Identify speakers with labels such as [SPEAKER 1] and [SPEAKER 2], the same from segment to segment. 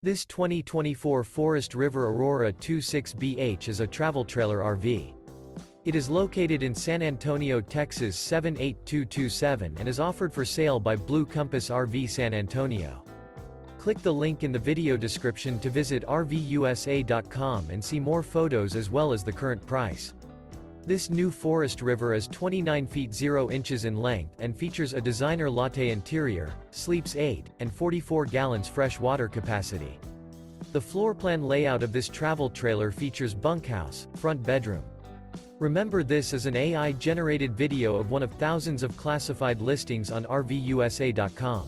[SPEAKER 1] This 2024 Forest River Aurora 26BH is a travel trailer RV. It is located in San Antonio, Texas 78227 and is offered for sale by Blue Compass RV San Antonio. Click the link in the video description to visit RVUSA.com and see more photos as well as the current price. This new Forest River is 29 feet 0 inches in length and features a designer latte interior, sleeps 8, and 44 gallons fresh water capacity. The floor plan layout of this travel trailer features bunkhouse, front bedroom. Remember, this is an AI-generated video of one of thousands of classified listings on RVUSA.com.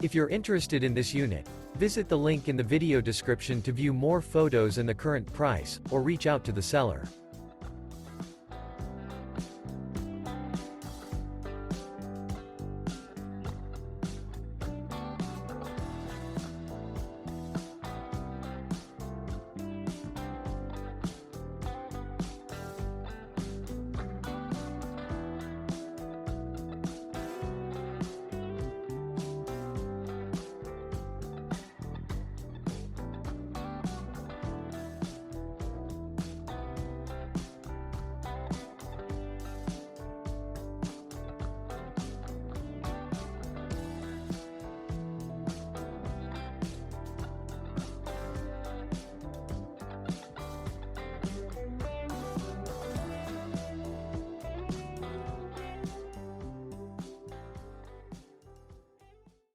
[SPEAKER 1] If you're interested in this unit, visit the link in the video description to view more photos and the current price, or reach out to the seller.